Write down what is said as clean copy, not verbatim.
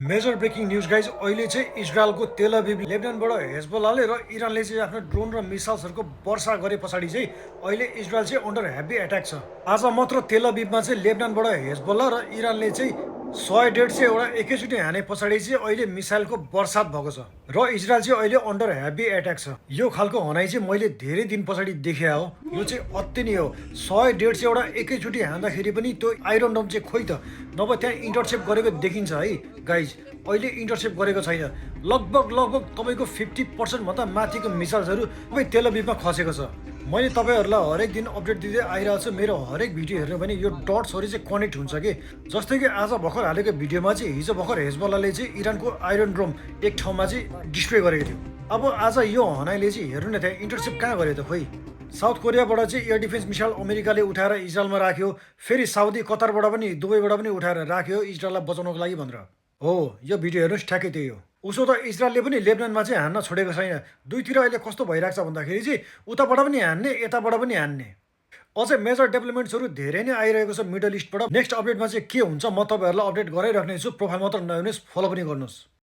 Major breaking news guys अहिले चाहिँ इजरायलको तेल अभिभ लेबनानबाट हेजबोलाले र इरानले चाहिँ आफ्नो ड्रोन र मिसाइल्सहरूको वर्षा गरे पछाडि चाहिँ अहिले इजरायल चाहिँ अन्डर हेभी एट्याक छ। आज मात्र तेल अभिभमा चाहिँ लेबनानबाट हेजबोला र इरानले चाहिँ 100-150 एउटा एकैचोटि हाने पछाडि चाहिँ अहिले मिसाइलको बर्सात भएको छ र इजरायल चाहिँ अहिले अन्डर हेभी एट्याक छ। यो खालको हनाइ चाहिँ मैले धेरै दिन पछाडि देखे हो। यो चाहिँ अति नै हो। 100-150 एउटा एकैचोटि हान्दाखेरि पनि त्यो आइरन डम चाहिँ खोइ त, नभए त्यहाँ इन्टरसेप्ट गरेको देखिन्छ है गाइज। अहिले इन्टरसेप्ट गरेको छैन। लगभग तपाईँको 50% भन्दा माथिको मिसाइल्सहरू सबै तेल अभिभमा खसेको छ। मैले तपाईँहरूलाई हरेक दिन अपडेट दिँदै आइरहेको छु। मेरो हरेक भिडियो हेर्नु भने यो डट्सहरू चाहिँ कनेक्ट हुन्छ कि। जस्तै कि आज भर्खर हालेको भिडियोमा चाहिँ हिजो भर्खर हेजबोलाले चाहिँ इरानको आइरन ड्रोम एक ठाउँमा चाहिँ डिस्ट्रोय गरेको थियो। अब आज यो हनाइले चाहिँ हेर्नु न त्यहाँ इन्टरसेप्ट कहाँ गर्यो त खोइ। साउथ कोरियाबाट चाहिँ एयर डिफेन्स मिसाइल अमेरिकाले उठाएर इजरायलमा राख्यो, फेरि साउदी कतारबाट पनि दुबईबाट पनि उठाएर राख्यो इजरायललाई बचाउनको लागि भनेर। हो, यो भिडियो हेर्नुहोस्, ठ्याक्कै त्यही हो। उसो त इजरायलले पनि लेबनानमा चाहिँ हान्न छोडेको छैन। दुईतिर अहिले कस्तो भइरहेको छ भन्दाखेरि चाहिँ उताबाट पनि हान्ने, यताबाट पनि हान्ने। अझै मेजर डेभलपमेन्ट्सहरू धेरै नै आइरहेको छ मिडल इस्टबाट। नेक्स्ट अपडेटमा चाहिँ के हुन्छ म तपाईँहरूलाई अपडेट गराइराख्नेछु। प्रोफाइल मात्र नहेर्नुहोस्, फलो पनि गर्नुहोस्।